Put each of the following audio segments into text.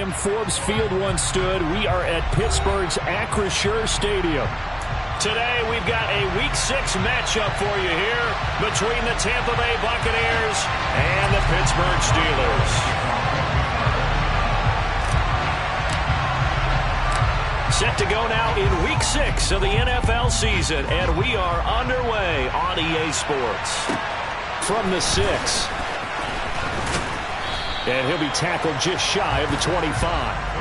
when Forbes Field once stood. We are at Pittsburgh's Acrisure Stadium. Today, we've got a Week 6 matchup for you here between the Tampa Bay Buccaneers and the Pittsburgh Steelers. Set to go now in Week 6 of the NFL season, and we are underway on EA Sports. From the 6. And he'll be tackled just shy of the 25.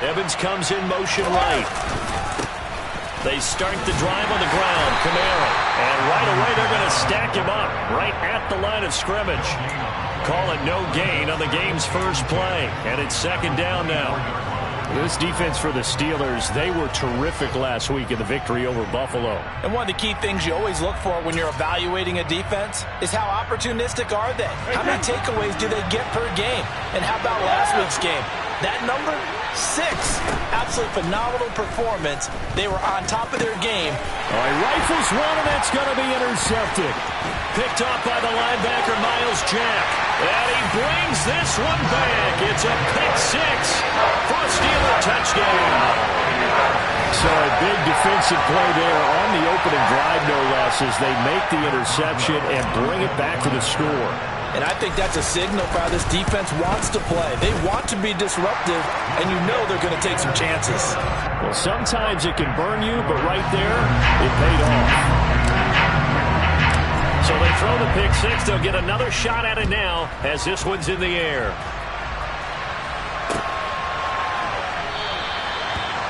Evans comes in motion right. They start the drive on the ground. Kamara. And right away they're going to stack him up right at the line of scrimmage. Call it no gain on the game's first play. And it's second down now. This defense for the Steelers, they were terrific last week in the victory over Buffalo. And one of the key things you always look for when you're evaluating a defense is how opportunistic are they? How many takeaways do they get per game? And how about last week's game? That number, 6. Absolutely phenomenal performance. They were on top of their game. All right, rifles one, and that's going to be intercepted. Picked off by the linebacker, Miles Jack. And he brings this one back. It's a pick 6 for a Steeler touchdown. So a big defensive play there on the opening drive, no less, as they make the interception and bring it back for the score. And I think that's a signal for how this defense wants to play. They want to be disruptive, and you know they're going to take some chances. Well, sometimes it can burn you, but right there, it paid off. So they throw the pick 6. They'll get another shot at it now as this one's in the air.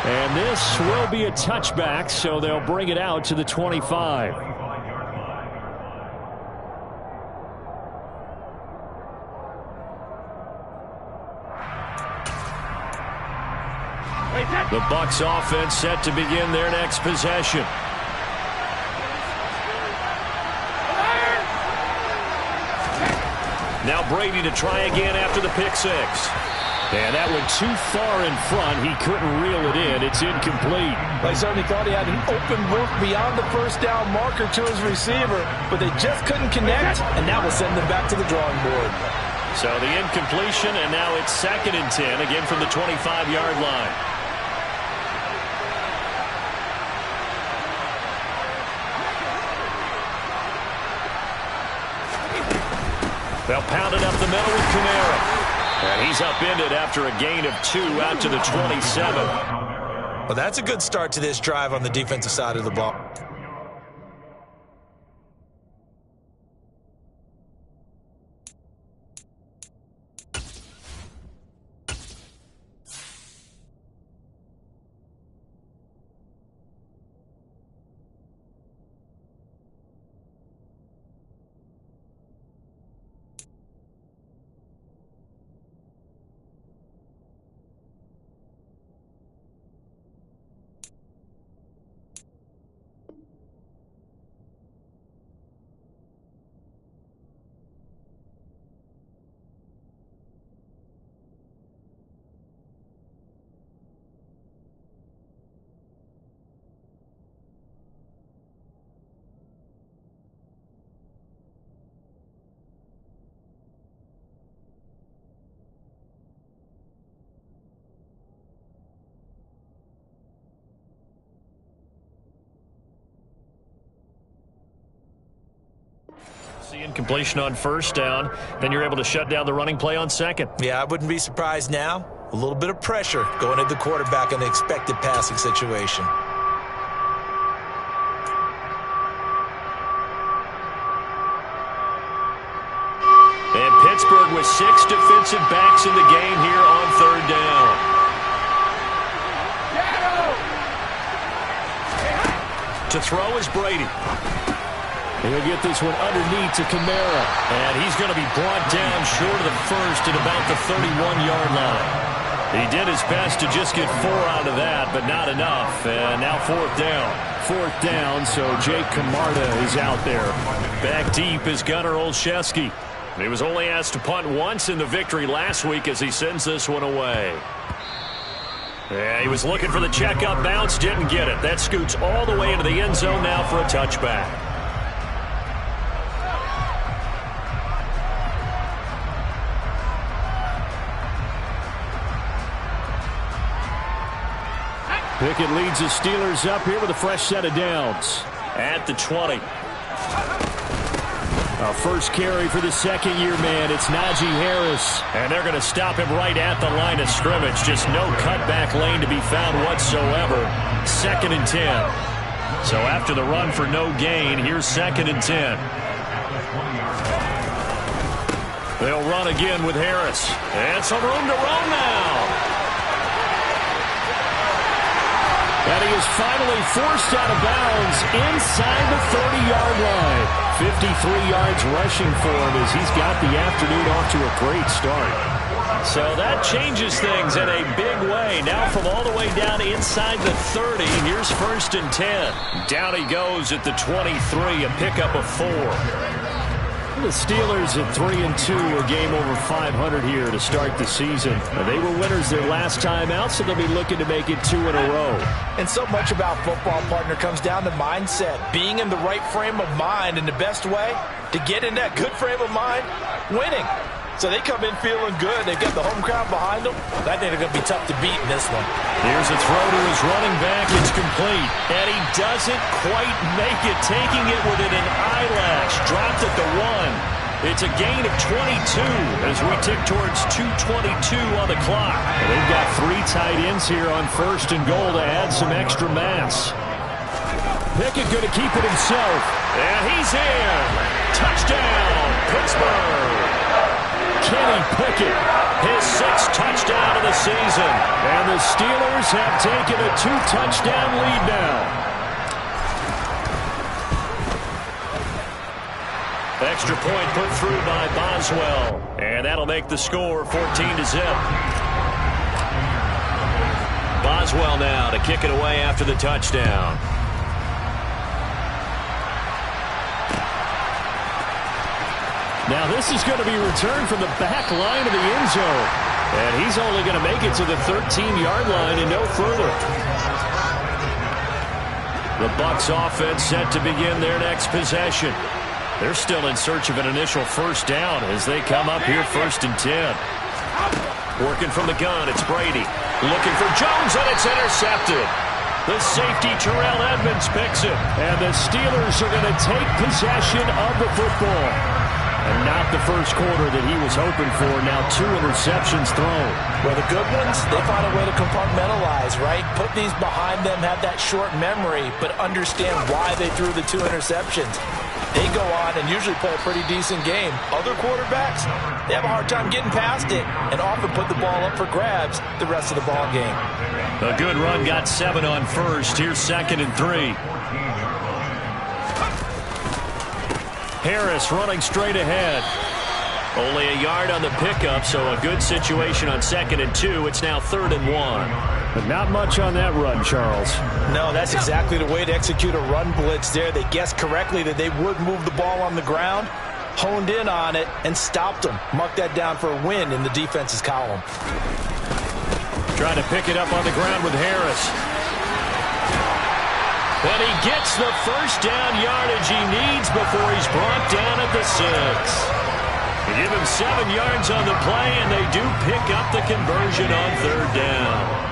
And this will be a touchback, so they'll bring it out to the 25. The Bucs offense set to begin their next possession. Now Brady to try again after the pick 6. And that went too far in front. He couldn't reel it in. It's incomplete. They certainly thought he had an open look beyond the first down marker to his receiver, but they just couldn't connect, and that will send them back to the drawing board. So the incompletion, and now it's 2nd and 10, again from the 25-yard line. They'll pound it up the middle with Kamara. And he's upended after a gain of 2 out to the 27. Well, that's a good start to this drive on the defensive side of the ball. Incompletion on first down. Then you're able to shut down the running play on second. Yeah, I wouldn't be surprised now. A little bit of pressure going at the quarterback in the expected passing situation. And Pittsburgh with 6 defensive backs in the game here on 3rd down. To throw is Brady. He'll get this one underneath to Kamara. And he's going to be brought down short of the first at about the 31-yard line. He did his best to just get 4 out of that, but not enough. And now 4th down. 4th down, so Jake Camarda is out there. Back deep is Gunnar Olszewski. He was only asked to punt once in the victory last week as he sends this one away. Yeah, he was looking for the checkup bounce, didn't get it. That scoots all the way into the end zone now for a touchback. Pickett leads the Steelers up here with a fresh set of downs. At the 20. Our first carry for the second-year man. It's Najee Harris. And they're going to stop him right at the line of scrimmage. Just no cutback lane to be found whatsoever. 2nd and 10. So after the run for no gain, here's 2nd and 10. They'll run again with Harris. And some room to roam now. And he is finally forced out of bounds inside the 30-yard line. 53 yards rushing for him as he's got the afternoon off to a great start. So that changes things in a big way. Now from all the way down inside the 30, here's 1st and 10. Down he goes at the 23, a pickup of 4. The Steelers at 3-2, a game over 500 here to start the season. They were winners their last time out, so they'll be looking to make it 2 in a row. And so much about football, partner, comes down to mindset. Being in the right frame of mind, and the best way to get in that good frame of mind, winning. So they come in feeling good. They've got the home crowd behind them. I think they're going to be tough to beat in this one. Here's a throw to his running back. It's complete. And he doesn't quite make it, taking it within an eyelash. Dropped at the 1. It's a gain of 22 as we tick towards 2:22 on the clock. They've got 3 tight ends here on 1st and goal to add some extra mass. Pickett going to keep it himself. And he's in. Touchdown, Pittsburgh. Kenny Pickett, his 6th touchdown of the season. And the Steelers have taken a 2-touchdown lead now. Extra point put through by Boswell. And that'll make the score 14-0. Boswell now to kick it away after the touchdown. Now this is going to be returned from the back line of the end zone. And he's only going to make it to the 13-yard line and no further. The Bucs offense set to begin their next possession. They're still in search of an initial 1st down as they come up here 1st and 10. Working from the gun, it's Brady. Looking for Jones, and it's intercepted. The safety, Terrell Edmonds, picks it. And the Steelers are going to take possession of the football. And not the first quarter that he was hoping for. Now 2 interceptions thrown. Well, the good ones, they find a way to compartmentalize, right? Put these behind them, have that short memory, but understand why they threw the 2 interceptions. They go on and usually play a pretty decent game. Other quarterbacks, they have a hard time getting past it and often put the ball up for grabs the rest of the ball game. A good run got 7 on 1st. Here's 2nd and 3. Harris running straight ahead. Only a yard on the pickup, so a good situation on 2nd and 2. It's now 3rd and 1. But not much on that run, Charles. No, that's exactly the way to execute a run blitz there. They guessed correctly that they would move the ball on the ground, honed in on it, and stopped them. Mark that down for a win in the defense's column. Trying to pick it up on the ground with Harris. And he gets the 1st down yardage he needs before he's brought down at the 6. They give him 7 yards on the play, and they do pick up the conversion on 3rd down.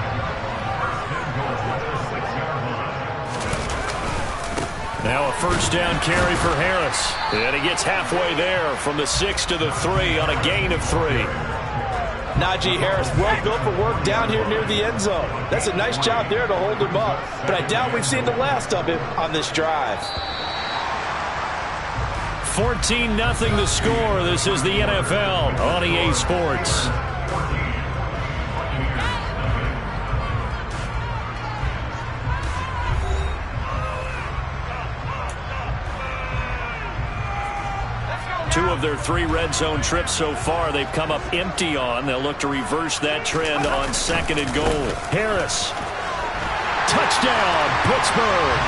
Now a 1st down carry for Harris. And he gets halfway there from the 6 to the 3 on a gain of 3. Najee Harris, well built for work down here near the end zone. That's a nice job there to hold him up. But I doubt we've seen the last of him on this drive. 14-0 the score. This is the NFL on EA Sports. 2 of their 3 red zone trips so far, they've come up empty on. They'll look to reverse that trend on 2nd and goal. Harris. Touchdown, Pittsburgh.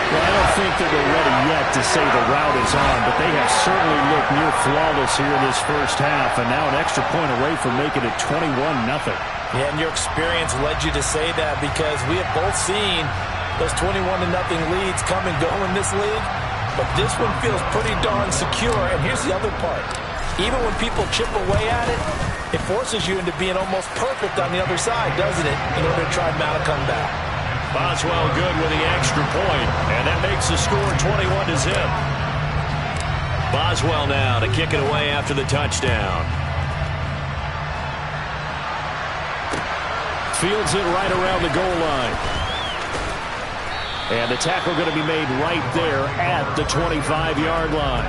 Well, I don't think that they're ready yet to say the route is on, but they have certainly looked near flawless here in this first half, and now an extra point away from making it 21-0. Yeah, and your experience led you to say that, because we have both seen those 21-0 leads come and go in this league, but this one feels pretty darn secure. And here's the other part. Even when people chip away at it, it forces you into being almost perfect on the other side, doesn't it, in order to try and mount a comeback. Boswell good with the extra point, and that makes the score 21-0. Boswell now to kick it away after the touchdown. Fields it right around the goal line. And the tackle going to be made right there at the 25-yard line.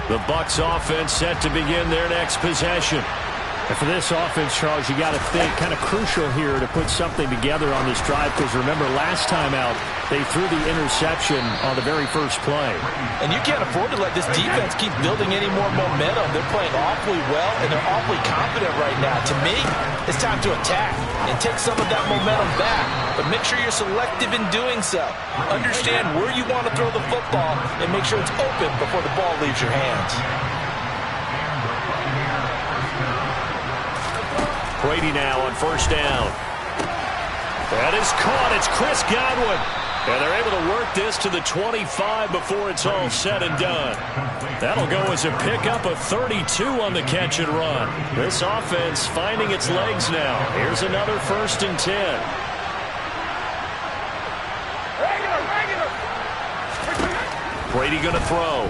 The Bucs offense set to begin their next possession. And for this offense, Charles, you got to think kind of crucial here to put something together on this drive, because remember last time out they threw the interception on the very first play. And you can't afford to let this defense keep building any more momentum. They're playing awfully well, and they're awfully confident right now. To me, it's time to attack and take some of that momentum back, but make sure you're selective in doing so. Understand where you want to throw the football and make sure it's open before the ball leaves your hands. Brady now on 1st down. That is caught. It's Chris Godwin. And they're able to work this to the 25 before it's all said and done. That'll go as a pickup of 32 on the catch and run. This offense finding its legs now. Here's another 1st and 10. Brady going to throw.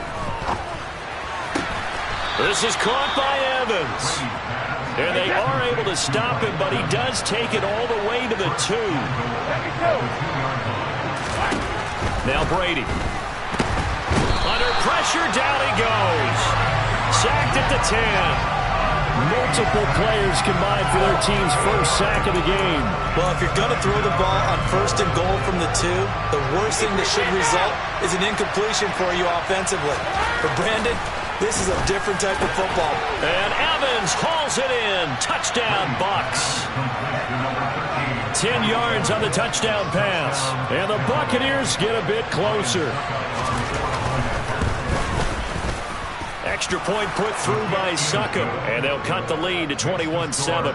This is caught by Evans. And they are able to stop him, but he does take it all the way to the 2. Now Brady. Under pressure, down he goes. Sacked at the 10. Multiple players combined for their team's first sack of the game. Well, if you're going to throw the ball on 1st and goal from the 2, the worst thing that should result is an incompletion for you offensively. But Brandon, this is a different type of football. And Evans hauls it in. Touchdown, Bucs. 10 yards on the touchdown pass. And the Buccaneers get a bit closer. Extra point put through by Succop. And they'll cut the lead to 21-7.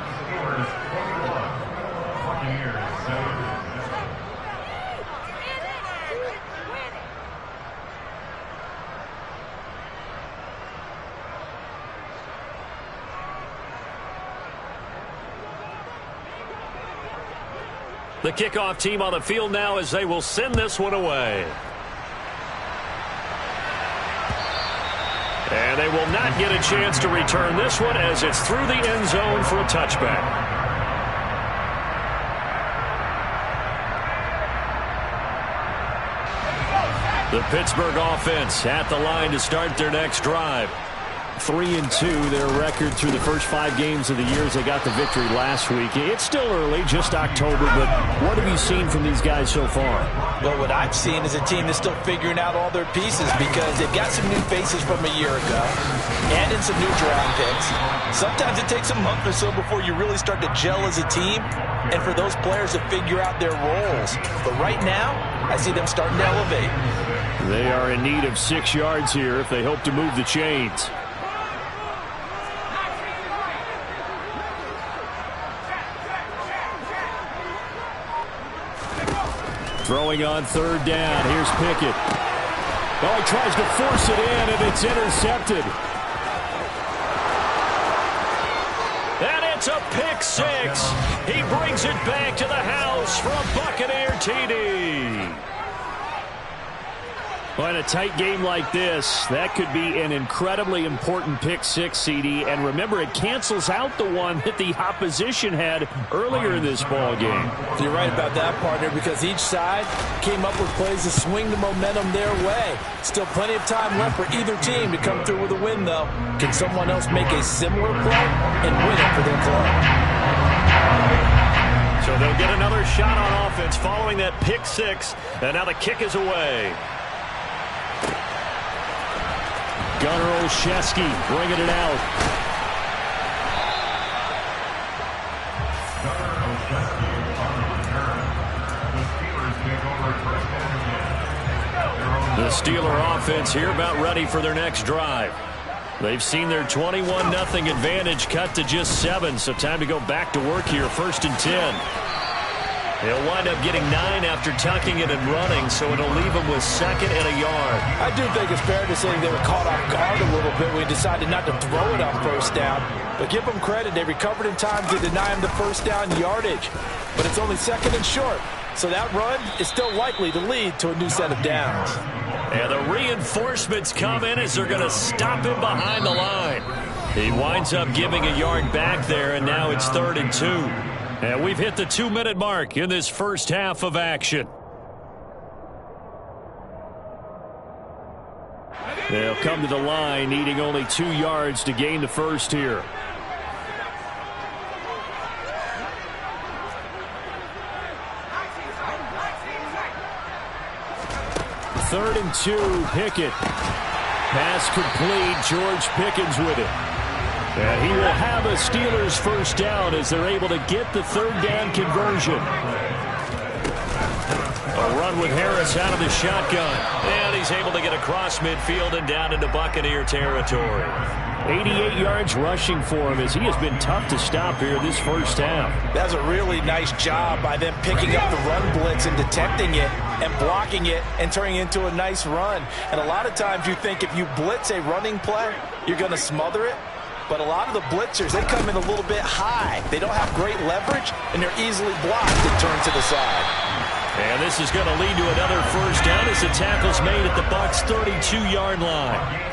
The kickoff team on the field now as they will send this one away. And they will not get a chance to return this one as it's through the end zone for a touchback. The Pittsburgh offense at the line to start their next drive. 3-2, their record through the first 5 games of the year as they got the victory last week. It's still early, just October, but what have you seen from these guys so far? Well, what I've seen is a team that's still figuring out all their pieces, because they've got some new faces from a year ago and in some new draft picks. Sometimes it takes a month or so before you really start to gel as a team and for those players to figure out their roles. But right now, I see them starting to elevate. They are in need of 6 yards here if they hope to move the chains. Throwing on 3rd down. Here's Pickett. Oh, he tries to force it in, and it's intercepted. And it's a pick 6. He brings it back to the house for a Buccaneer TD. Well, in a tight game like this, that could be an incredibly important pick 6, CD. And remember, it cancels out the one that the opposition had earlier in this ball game. You're right about that, partner, because each side came up with plays to swing the momentum their way. Still plenty of time left for either team to come through with a win, though. Can someone else make a similar play and win it for their club? So they'll get another shot on offense following that pick six. And now the kick is away. Gunnar Olszewski bringing it out. The Steeler offense here about ready for their next drive. They've seen their 21-0 advantage cut to just 7, so time to go back to work here, 1st and 10. They'll wind up getting 9 after tucking it and running, so it'll leave them with 2nd and a yard. I do think it's fair to say they were caught off guard a little bit when we decided not to throw it on 1st down. But give them credit, they recovered in time to deny him the 1st down yardage. But it's only 2nd and short, so that run is still likely to lead to a new set of downs. And the reinforcements come in as they're going to stop him behind the line. He winds up giving a yard back there, and now it's 3rd and 2. And we've hit the 2-minute mark in this first half of action. They'll come to the line, needing only 2 yards to gain the first here. Third and 2, Pickett. Pass complete, George Pickens with it. And he will have a Steelers first down as they're able to get the 3rd down conversion. A run with Harris out of the shotgun. And he's able to get across midfield and down into Buccaneer territory. 88 yards rushing for him as he has been tough to stop here this first half. That's a really nice job by them picking up the run blitz and detecting it and blocking it and turning it into a nice run. And a lot of times you think if you blitz a running play, you're going to smother it. But a lot of the blitzers, they come in a little bit high. They don't have great leverage, and they're easily blocked and turned to the side. And this is going to lead to another first down as the tackle's made at the Bucs' 32-yard line.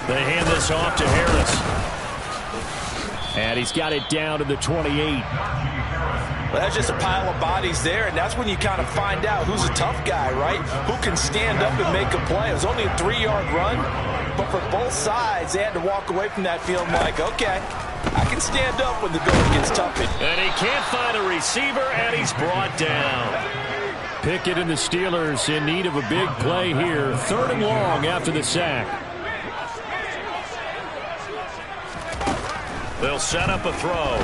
They hand this off to Harris. And he's got it down to the 28. Well, that's just a pile of bodies there, and that's when you kind of find out who's a tough guy, right? Who can stand up and make a play. It was only a 3-yard run, but for both sides, they had to walk away from that feeling like, okay, I can stand up when the going gets tough. And he can't find a receiver, and he's brought down. Pickett and the Steelers in need of a big play here. 3rd and long after the sack. They'll set up a throw.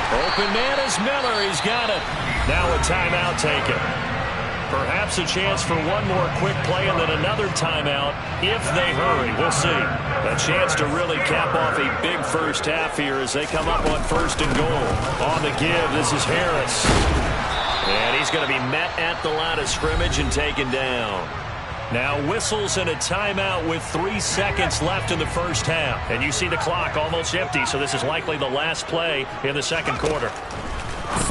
Open man is Miller. He's got it. Now a timeout taken. Perhaps a chance for one more quick play and then another timeout if they hurry. We'll see. A chance to really cap off a big first half here as they come up on 1st and goal. On the give, this is Harris. And he's going to be met at the line of scrimmage and taken down. Now whistles and a timeout with 3 seconds left in the first half. And you see the clock almost empty, so this is likely the last play in the 2nd quarter.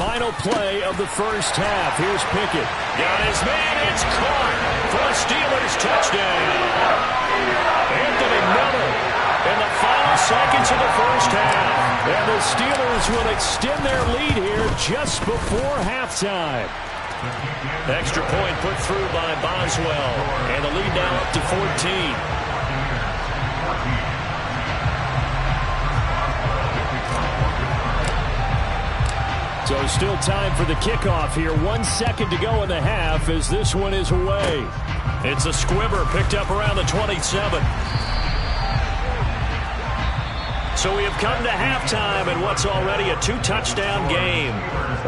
Final play of the first half. Here's Pickett. Got his man. It's caught for a Steelers touchdown. Anthony Miller in the final seconds of the first half. And the Steelers will extend their lead here just before halftime. Extra point put through by Boswell. And the lead now up to 14. So still time for the kickoff here. 1 second to go in the half as this one is away. It's a squibber picked up around the 27. So we have come to halftime in what's already a 2-touchdown game.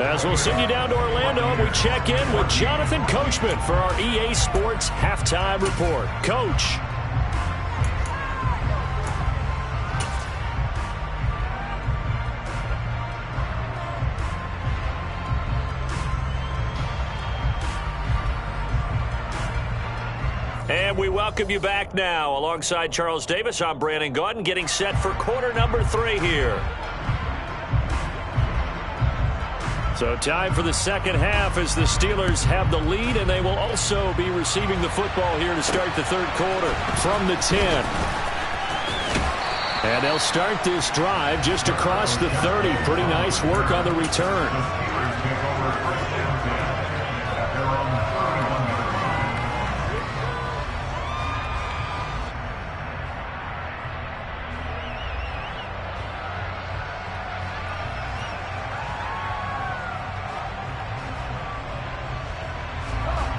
As we'll send you down to Orlando, and we check in with Jonathan Coachman for our EA Sports Halftime Report. Coach. And we welcome you back now. Alongside Charles Davis, I'm Brandon Gaudin, getting set for quarter number 3 here. So time for the second half as the Steelers have the lead, and they will also be receiving the football here to start the 3rd quarter from the 10. And they'll start this drive just across the 30. Pretty nice work on the return.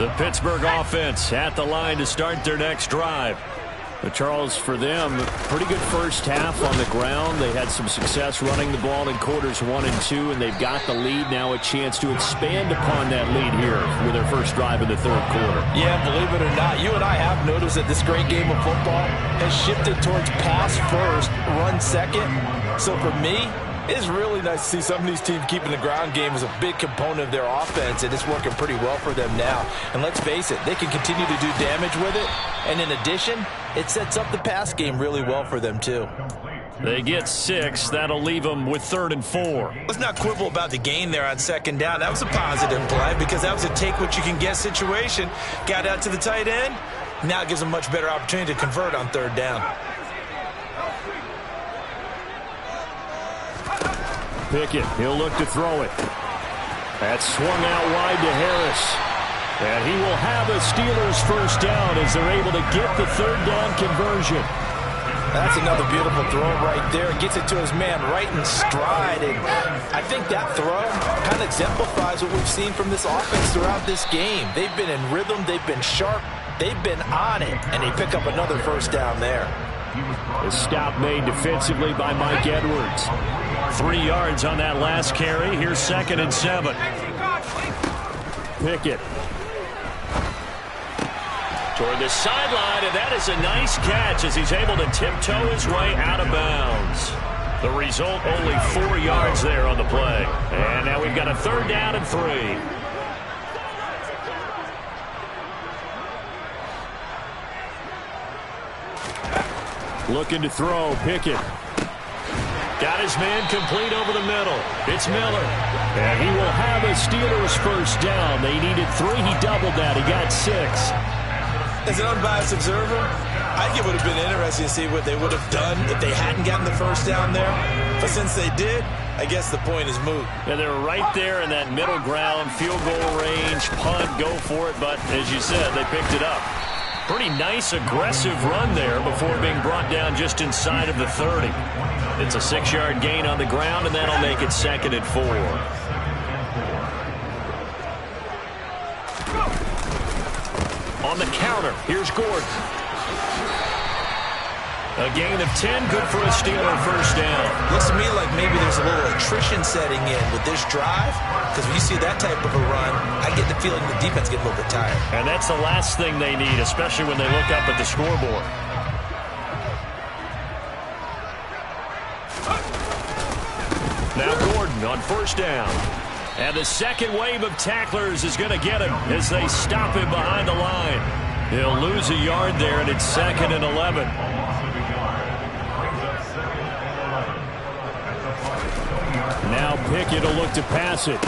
The Pittsburgh offense at the line to start their next drive. But Charles, for them, pretty good first half on the ground. They had some success running the ball in quarters 1 and 2, and they've got the lead. Now a chance to expand upon that lead here with their first drive in the third quarter. Yeah, believe it or not, you and I have noticed that this great game of football has shifted towards pass first, run second. So for me, it's really nice to see some of these teams keeping the ground game as a big component of their offense, and it's working pretty well for them now. And let's face it, they can continue to do damage with it. And in addition, it sets up the pass game really well for them, too. They get 6. That'll leave them with 3rd and 4. Let's not quibble about the gain there on 2nd down. That was a positive play because that was a take-what-you-can-get situation. Got out to the tight end. Now it gives them a much better opportunity to convert on 3rd down. Pickett, he'll look to throw it. That's swung out wide to Harris. And he will have a Steelers first down as they're able to get the 3rd down conversion. That's another beautiful throw right there. Gets it to his man right in stride. And I think that throw kind of exemplifies what we've seen from this offense throughout this game. They've been in rhythm. They've been sharp. They've been on it. And they pick up another first down there. A stop made defensively by Mike Edwards. 3 yards on that last carry. Here's 2nd and 7. Pickett. Toward the sideline, and that is a nice catch as he's able to tiptoe his way out of bounds. The result, only 4 yards there on the play. And now we've got a 3rd down and 3. Looking to throw, Pickett. Got his man complete over the middle. It's Miller. And he will have a Steelers first down. They needed 3. He doubled that. He got 6. As an unbiased observer, I think it would have been interesting to see what they would have done if they hadn't gotten the first down there. But since they did, I guess the point is moot. And they're right there in that middle ground, field goal range, punt, go for it. But as you said, they picked it up. Pretty nice, aggressive run there before being brought down just inside of the 30. It's a 6-yard gain on the ground, and that'll make it 2nd and 4. On the counter, here's Gordon. A gain of 10, good for a Steeler first down. Looks to me like maybe there's a little attrition setting in with this drive, because when you see that type of a run, I get the feeling the defense gets a little bit tired. And that's the last thing they need, especially when they look up at the scoreboard. Now Gordon on first down. And the second wave of tacklers is going to get him as they stop him behind the line. He'll lose a yard there, and it's 2nd and 11. Now Pickett will look to pass it.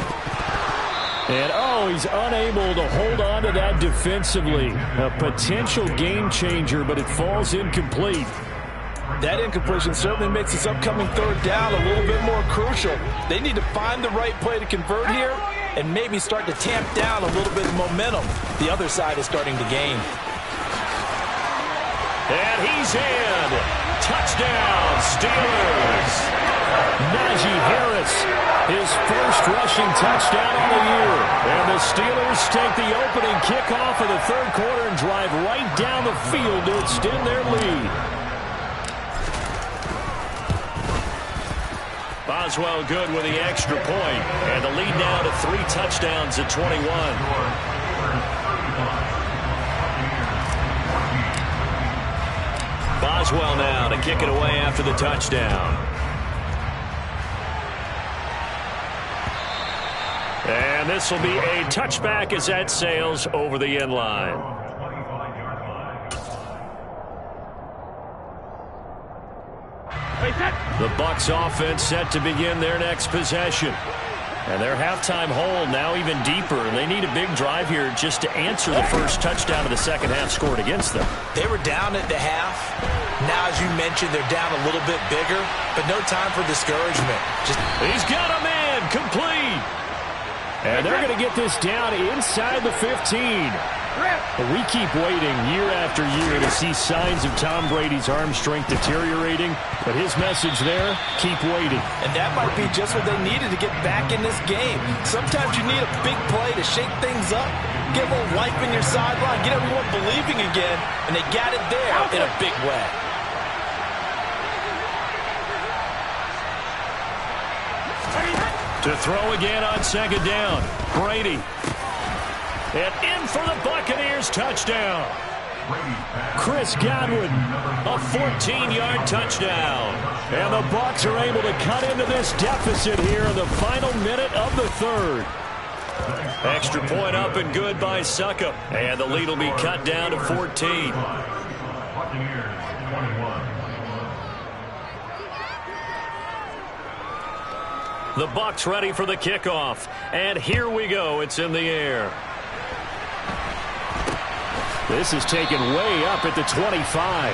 And, he's unable to hold on to that defensively. A potential game changer, but it falls incomplete. That incompletion certainly makes this upcoming 3rd down a little bit more crucial. They need to find the right play to convert here and maybe start to tamp down a little bit of momentum. The other side is starting to gain. And he's in. Touchdown, Steelers. Najee Harris, his first rushing touchdown of the year. And the Steelers take the opening kickoff of the 3rd quarter and drive right down the field to extend their lead. Boswell good with the extra point, and the lead now to 3 touchdowns at 21. Boswell now to kick it away after the touchdown. And this will be a touchback as that sails over the end line. The Bucs offense set to begin their next possession. And their halftime hole now even deeper. And they need a big drive here just to answer the first touchdown of the second half scored against them. They were down at the half. Now, as you mentioned, they're down a little bit bigger, but no time for discouragement. He's got a man complete. And they're going to get this down inside the 15. We keep waiting year after year to see signs of Tom Brady's arm strength deteriorating, but his message there, keep waiting. And that might be just what they needed to get back in this game. Sometimes you need a big play to shake things up, get a little life in your sideline, get everyone believing again, and they got it there in a big way. To throw again on second down, Brady. And in for the Buccaneers touchdown. Chris Godwin, a 14-yard touchdown. And the Bucs are able to cut into this deficit here in the final minute of the third. Extra point up and good by Succop. And the lead will be cut down to 14. The Bucs ready for the kickoff. And here we go. It's in the air. This is taken way up at the 25.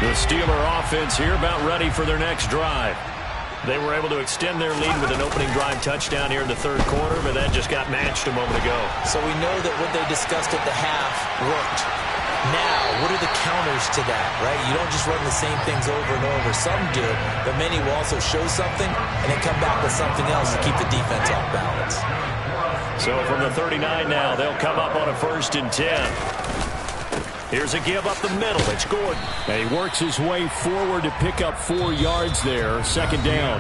The Steeler offense here about ready for their next drive. They were able to extend their lead with an opening drive touchdown here in the third quarter, but that just got matched a moment ago. So we know that what they discussed at the half worked. Now, what are the counters to that, right? You don't just run the same things over and over. Some do, but many will also show something and then come back with something else to keep the defense off balance. So from the 39 now, they'll come up on a 1st and 10. Here's a give up the middle. It's Gordon. And he works his way forward to pick up 4 yards there. Second down.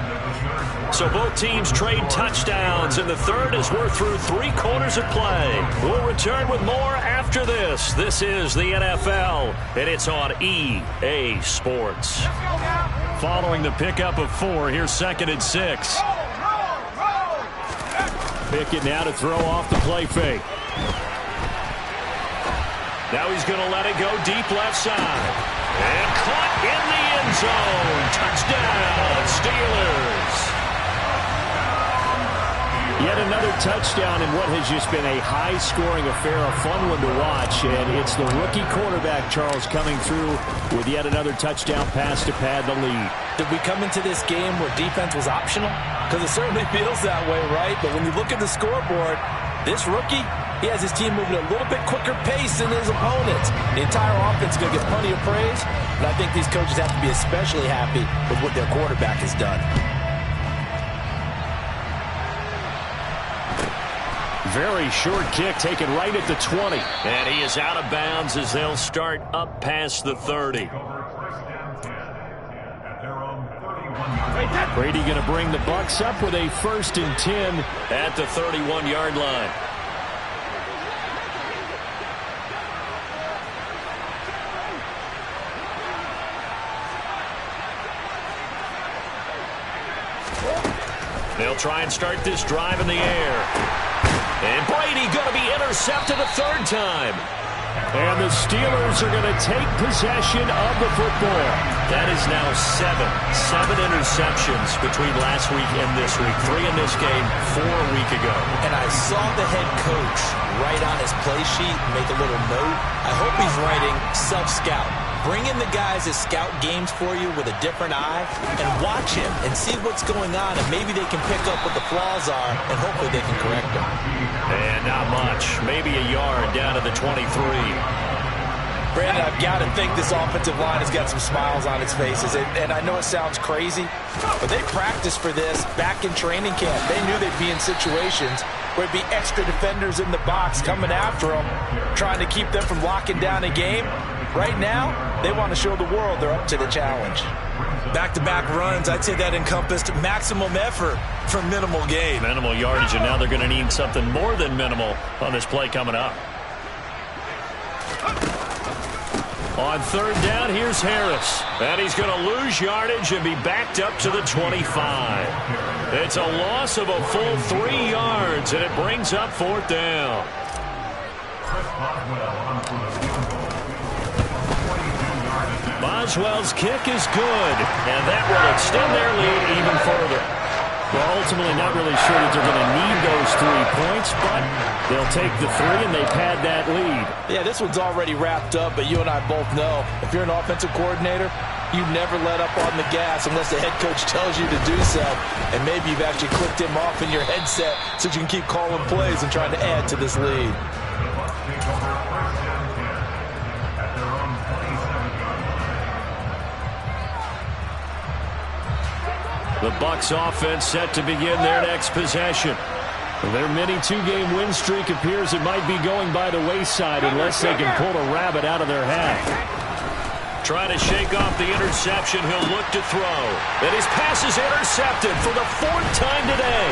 So both teams trade touchdowns in the third as we're through 3 quarters of play. We'll return with more after this. This is the NFL, and it's on EA Sports. Following the pickup of 4, here's 2nd and 6. Pickett now to throw off the play fake. Now he's going to let it go deep left side. And caught in the end zone. Touchdown, Steelers. Yet another touchdown in what has just been a high-scoring affair, a fun one to watch. And it's the rookie quarterback, Charles, coming through with yet another touchdown pass to pad the lead. Did we come into this game where defense was optional? Because it certainly feels that way, right? But when you look at the scoreboard, this rookie, he has his team moving at a little bit quicker pace than his opponents. The entire offense is going to get plenty of praise, and I think these coaches have to be especially happy with what their quarterback has done. Very short kick taken right at the 20. And he is out of bounds as they'll start up past the 30. Brady going to bring the Bucs up with a 1st and 10 at the 31-yard line. They'll try and start this drive in the air. And Brady going to be intercepted a 3rd time. And the Steelers are going to take possession of the football. That is now 7 interceptions between last week and this week. 3 in this game, 4 a week ago. And I saw the head coach write on his play sheet and make a little note. I hope he's writing self-scout. Bring in the guys that scout games for you with a different eye and watch him and see what's going on, and maybe they can pick up what the flaws are, and hopefully they can correct them. And not much. Maybe a yard down to the 23. Brandon, I've got to think this offensive line has got some smiles on its faces, and I know it sounds crazy, but they practiced for this back in training camp. They knew they'd be in situations where it'd be extra defenders in the box coming after them, trying to keep them from locking down a game. Right now, they want to show the world they're up to the challenge. Back-to-back runs, I'd say that encompassed maximum effort for minimal gain. Minimal yardage, and now they're going to need something more than minimal on this play coming up. On 3rd down, here's Harris. And he's going to lose yardage and be backed up to the 25. It's a loss of a full 3 yards, and it brings up 4th down. Boswell's kick is good, and that will extend their lead even further. Well, ultimately not really sure that they're going to need those 3 points, but they'll take the 3 and they've had that lead. Yeah, this one's already wrapped up, but you and I both know if you're an offensive coordinator, you never let up on the gas unless the head coach tells you to do so. And maybe you've actually clicked him off in your headset so you can keep calling plays and trying to add to this lead. The Bucs offense set to begin their next possession. Their mini 2-game win streak appears it might be going by the wayside unless they can pull a rabbit out of their hat. Trying to shake off the interception. He'll look to throw. And his pass is intercepted for the 4th time today.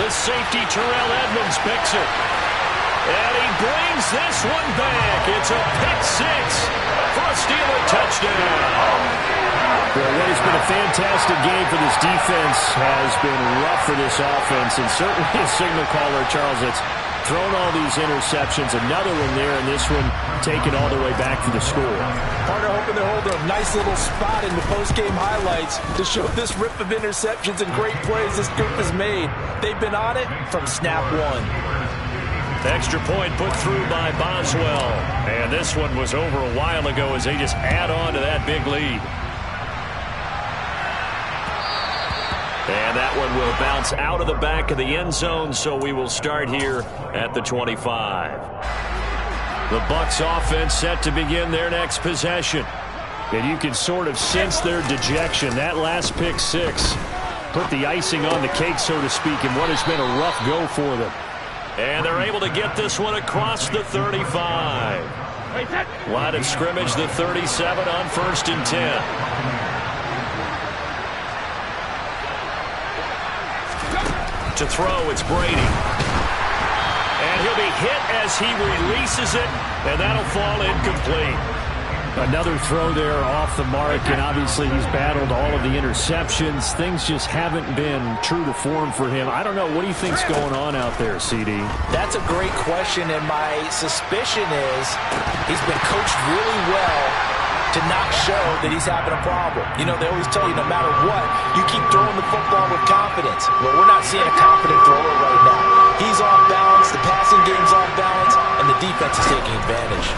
The safety Terrell Edmonds picks it. And he brings this one back. It's a pick 6 for a Steeler touchdown. Well, what has been a fantastic game for this defense has been rough for this offense, and certainly a signal caller, Charles, that's thrown all these interceptions. Another one there, and this one taken all the way back for the score. Partner hoping to hold a nice little spot in the post-game highlights to show this rip of interceptions and great plays this group has made. They've been on it from snap 1. Extra point put through by Boswell. And this one was over a while ago as they just add on to that big lead. And that one will bounce out of the back of the end zone, so we will start here at the 25. The Bucs offense set to begin their next possession. And you can sort of sense their dejection. That last pick 6 put the icing on the cake, so to speak, in what has been a rough go for them. And they're able to get this one across the 35. Line of scrimmage, the 37 on 1st and 10. To throw, it's Brady. And he'll be hit as he releases it, and that'll fall incomplete. Another throw there off the mark, and obviously he's battled all of the interceptions. Things just haven't been true to form for him. I don't know. What do you think's going on out there, CD? That's a great question, and my suspicion is he's been coached really well to not show that he's having a problem. You know, they always tell you no matter what, you keep throwing the football with confidence. Well, we're not seeing a confident thrower right now. He's off balance, the passing game's off balance, and the defense is taking advantage.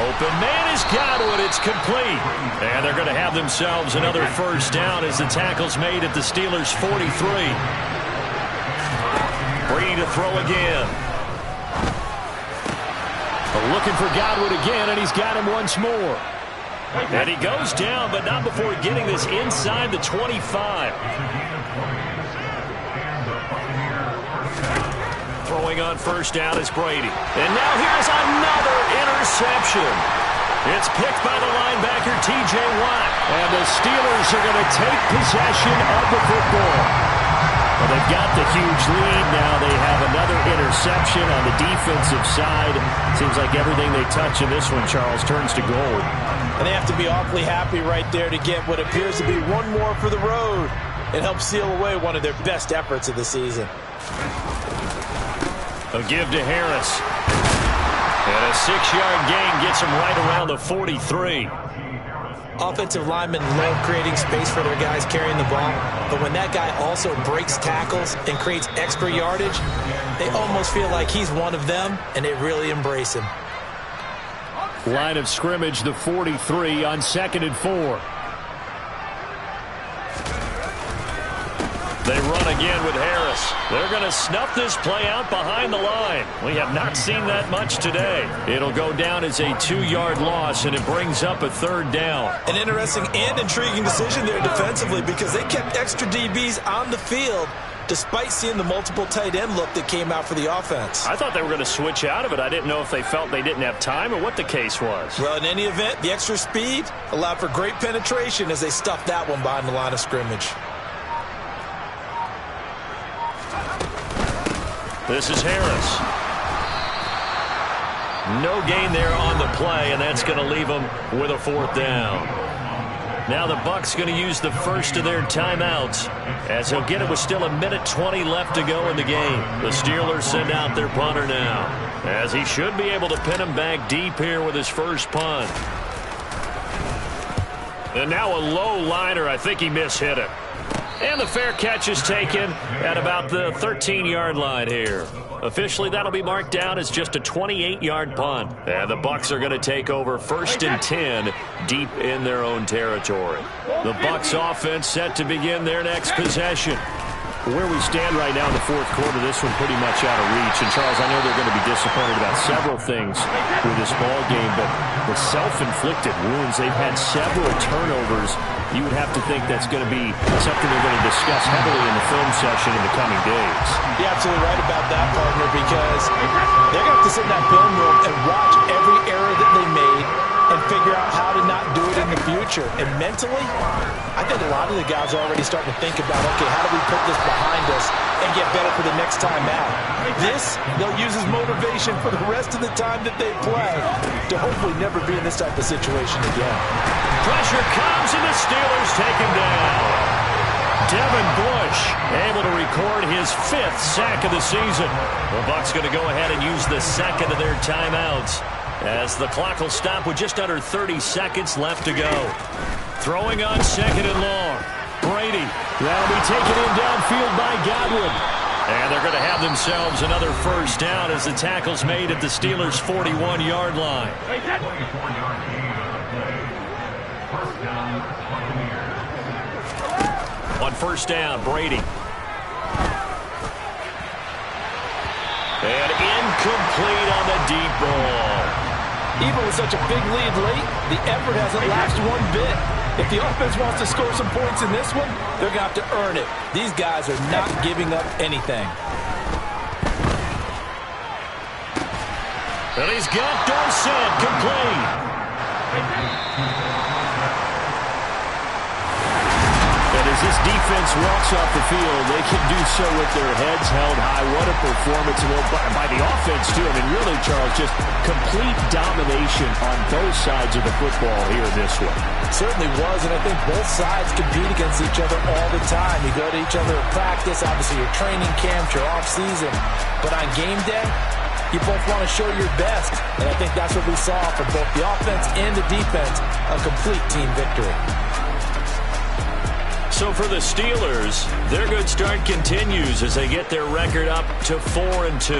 Open man has got it. It's complete. And they're going to have themselves another first down as the tackle's made at the Steelers' 43. Brady to throw again. Looking for Godwin again, and he's got him once more. And he goes down, but not before getting this inside the 25. Throwing on first down is Brady. And now here's another interception. It's picked by the linebacker, T.J. Watt. And the Steelers are going to take possession of the football. Well, they've got the huge lead now. They have another interception on the defensive side. Seems like everything they touch in this one, Charles, turns to gold. And they have to be awfully happy right there to get what appears to be one more for the road. It helps seal away one of their best efforts of the season. A give to Harris. And a 6-yard gain gets him right around the 43. Offensive linemen love creating space for their guys carrying the ball, but when that guy also breaks tackles and creates extra yardage, they almost feel like he's one of them, and they really embrace him. Line of scrimmage, the 43 on 2nd and 4. They run again with Harris. They're going to snuff this play out behind the line. We have not seen that much today. It'll go down as a 2-yard loss, and it brings up a 3rd down. An interesting and intriguing decision there defensively because they kept extra DBs on the field despite seeing the multiple tight end look that came out for the offense. I thought they were going to switch out of it. I didn't know if they felt they didn't have time or what the case was. Well, in any event, the extra speed allowed for great penetration as they stuffed that one behind the line of scrimmage. This is Harris. No gain there on the play, and that's going to leave them with a 4th down. Now the Bucs going to use the first of their timeouts as he'll get it with still 1:20 left to go in the game. The Steelers send out their punter now as he should be able to pin him back deep here with his first punt. And now a low liner. I think he mishit it. And the fair catch is taken at about the 13-yard line here. Officially, that'll be marked down as just a 28-yard punt. And the Bucs are going to take over 1st and 10 deep in their own territory. The Bucs offense set to begin their next possession. Where we stand right now in the fourth quarter, this one pretty much out of reach. And, Charles, I know they're going to be disappointed about several things with this ball game, but the self-inflicted wounds, they've had several turnovers. You would have to think that's going to be something they're going to discuss heavily in the film session in the coming days. You're absolutely right about that, partner, because they're going to have to sit in that film room and watch every error that they made and figure out how to not do it in the future. And mentally, I think a lot of the guys are already starting to think about, okay, how do we put this behind us and get better for the next time out? This, they'll use as motivation for the rest of the time that they play to hopefully never be in this type of situation again. Pressure comes, and the Steelers take him down. Devin Bush able to record his 5th sack of the season. The Bucs going to go ahead and use the second of their timeouts as the clock will stop with just under 30 seconds left to go. Throwing on 2nd and long. Brady. That'll be taken in downfield by Godwin. And they're going to have themselves another 1st down as the tackle's made at the Steelers' 41-yard line. On 1st down, Brady. And incomplete on the deep ball. Even with such a big lead late, the effort hasn't lapsed one bit. If the offense wants to score some points in this one, they're going to have to earn it. These guys are not giving up anything. And he's got Dorsett complete. And as this defense walks off the field, they can do so with their heads held high. What a performance by the offense, too. I mean, really, Charles, just complete domination on both sides of the football here in this one. Certainly was, and I think both sides compete against each other all the time. You go to each other at practice, obviously your training camp, your off-season. But on game day, you both want to show your best. And I think that's what we saw from both the offense and the defense, a complete team victory. So for the Steelers, their good start continues as they get their record up to 4-2.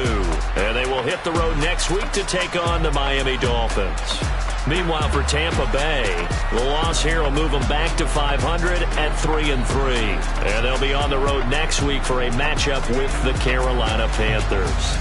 And they will hit the road next week to take on the Miami Dolphins. Meanwhile, for Tampa Bay, the loss here will move them back to 500 at 3-3. And they'll be on the road next week for a matchup with the Carolina Panthers.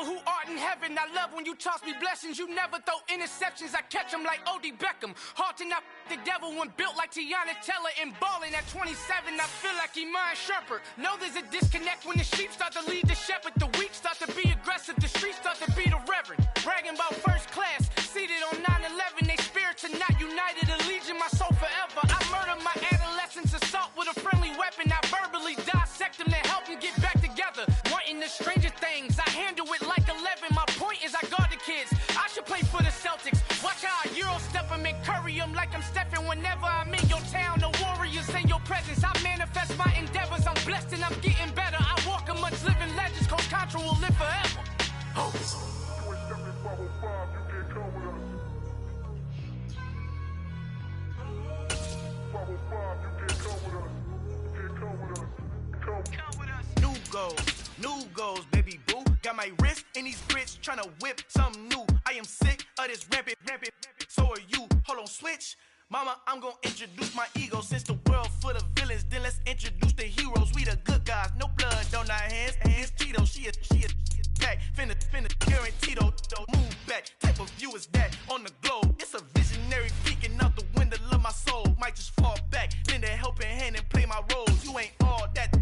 who art in heaven. I love when you toss me blessings. You never throw interceptions. I catch them like O.D. Beckham. Hard to not the devil when built like Tiana Teller and balling at 27. I feel like Iman Shumpert. Know there's a disconnect when the sheep start to lead the shepherd. The weak start to be aggressive. The streets start to be the reverend. Bragging about first class. Seated on 9/11. They spirits are not united. A legion, my soul forever. I murder my adolescence assault with a friendly weapon. I verbally dissect them to help them get back together. Wanting the stranger things. I handle it like 11. My point is I guard the kids. I should play for the Celtics. Watch how I Euro step them and curry them like I'm Stephen. Whenever I'm in your town, the Warriors in your presence. I manifest my endeavors. I'm blessed and I'm getting better. I walk amongst living legends. Coach Contra will live forever. New goals, baby boo. Got my wrist in these grits, tryna whip something new. I am sick of this rampant. So are you. Hold on, switch. Mama, I'm gonna introduce my ego. Since the world full of villains, then let's introduce the heroes. We the good guys, no blood on our hands. Hands Cheeto, she a back. Finna, guaranteed don't move back. Type of view is that on the globe? It's a visionary peeking out the window of my soul. Might just fall back, lend a helping hand and play my role. You ain't all that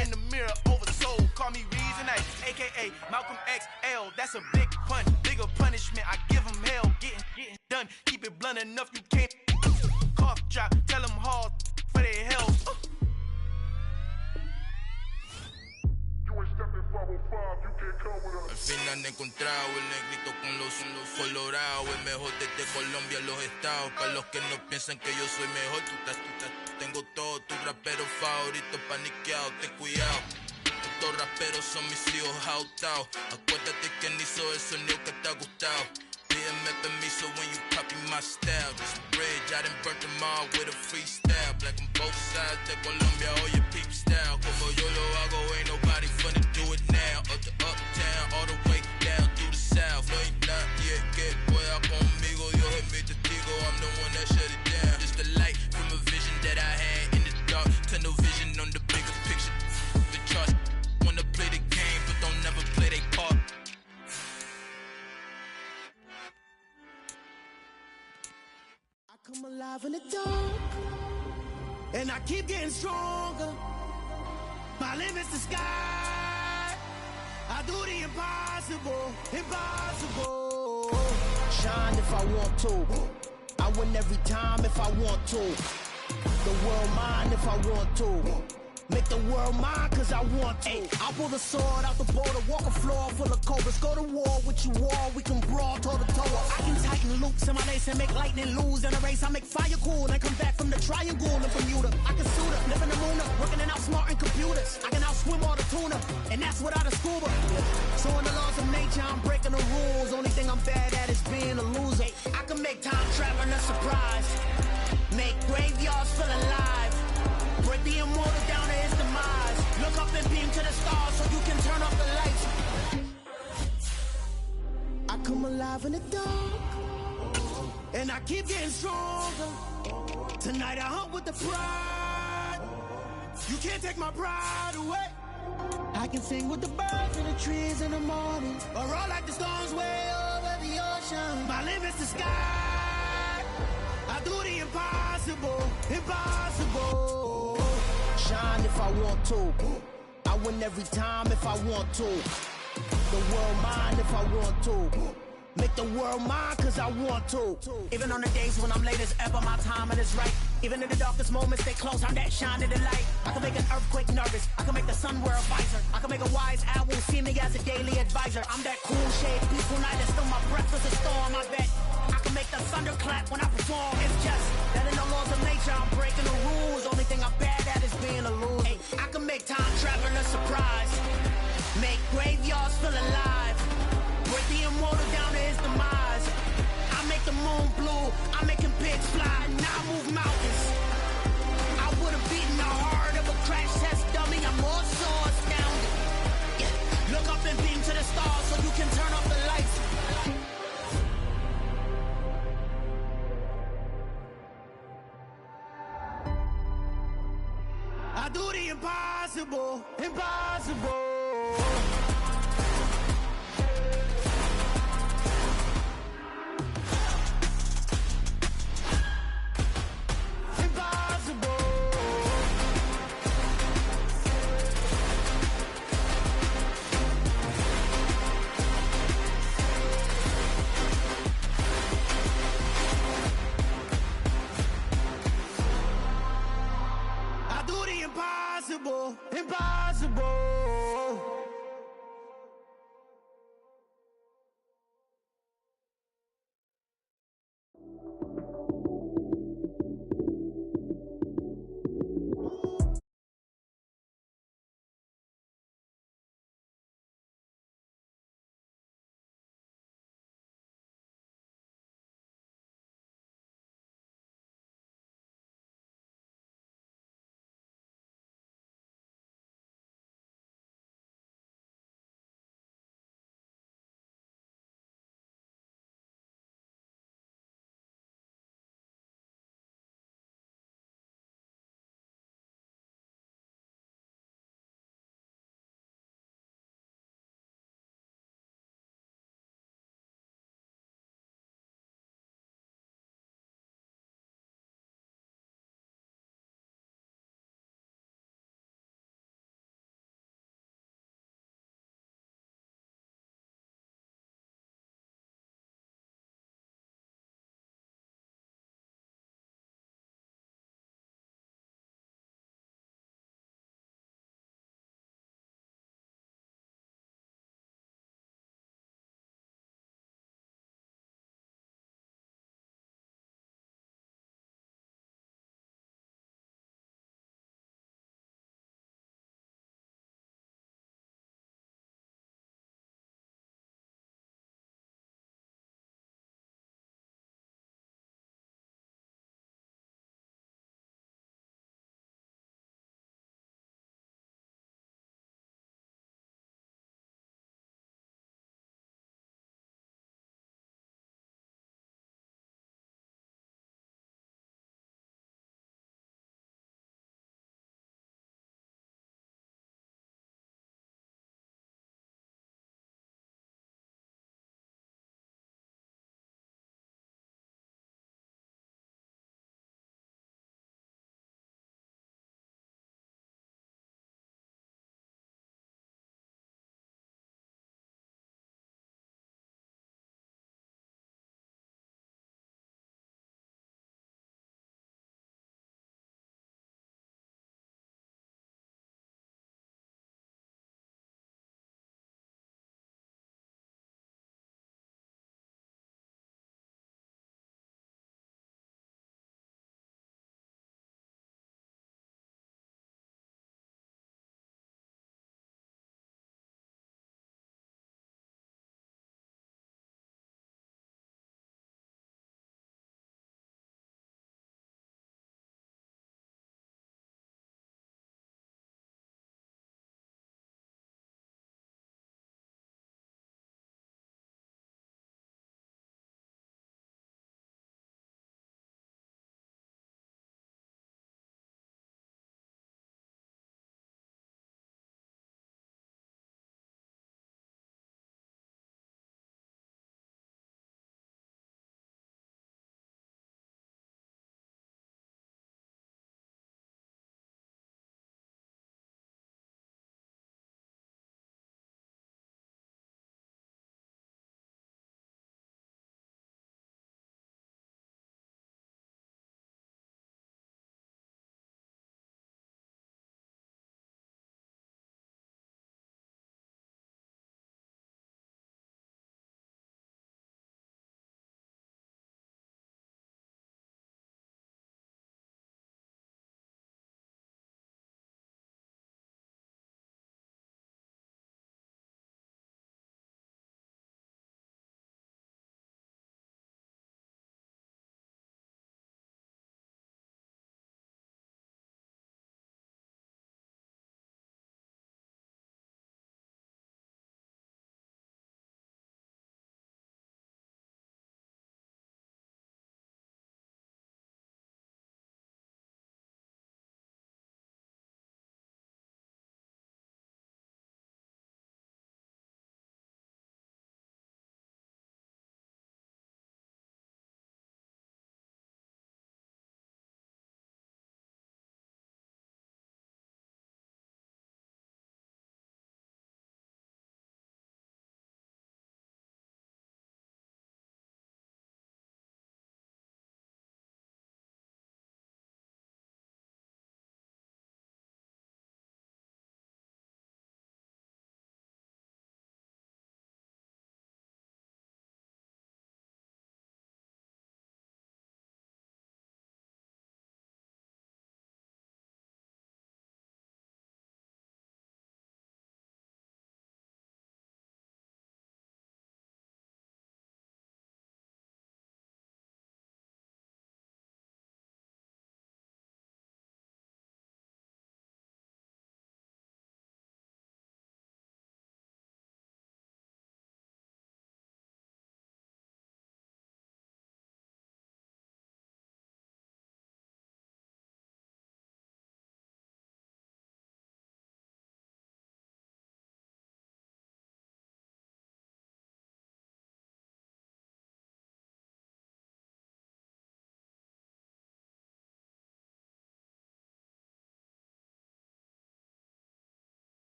in the mirror oversold. Call me Reason A, aka Malcolm XL. That's a big pun, bigger punishment. I give him hell, getting done. Keep it blunt enough, you can't cough drop. Tell them hard for their hell. Al fin han encontrado el negrito con los colorados. El mejor desde Colombia, los estados. Para los que no piensan que yo soy mejor, tengo todo. Tu rapero favorito paniqueado, ten cuidado. Estos raperos son mis hijos adoptados. Acuérdate quién hizo el sonido que te ha gustado. Pídeme permiso when you copy my style. This bridge, I done burnt them all with a freestyle. Black on both sides de Colombia, oye peep style. Como yo lo hago, ain't nobody finna do it now. Up to uptown, all the way down through the south. No hay nadie que pueda conmigo. Dios es mi testigo, I'm the one that shut it down. Just a light from a vision that I had in the dark. Tunnel vision on the bigger picture. The charts wanna play the game, but don't never play their part. I come alive in the dark, and I keep getting stronger. My limit's the sky. I do the impossible. Shine if I want to. I win every time if I want to. The world mine if I want to. Make the world mine cause I want to. I pull the sword out the border, walk a floor full of cobras. Go to war with you all, we can brawl toe to toe. I can tighten loops in my lace and make lightning lose in a race. I make fire cool and come back from the triangle in Bermuda. I can suit up, live in the moon up, working and outsmarting computers. I can outswim all the tuna, and that's without a scuba. So in the laws of nature, I'm breaking the rules. Only thing I'm bad at is being a loser. I can make time traveling a surprise, make graveyards feel alive. Break the immortal down to his demise. Look up and beam to the stars so you can turn off the lights. I come alive in the dark, and I keep getting stronger. Tonight I hunt with the pride. You can't take my pride away. I can sing with the birds and the trees in the morning, or roll like the storms way over the ocean. My limit's the sky. I do the impossible. Shine if I want to. I win every time if I want to. The world mine if I want to. Make the world mine cause I want to. Even on the days when I'm late as ever, my timing is right. Even in the darkest moments, stay close, I'm that shining the light. I can make an earthquake nervous, I can make the sun wear a visor. I can make a wise owl see me as a daily advisor. I'm that cool shade, peaceful night, and still my breath is a storm, I bet. I can make the thunder clap when I perform. It's just that in the laws of nature, I'm breaking the rules. Only thing I'm bad at is being a loser. Hey, I can make time traveling a surprise, make graveyards feel alive. Break the immortal down to his demise. I make the moon blue, I'm making pigs fly, now I move mountains. I would've beaten the heart of a crash test dummy, I'm more so astounded. Yeah. Look up and beam to the stars so you can turn off the lights. I do the impossible.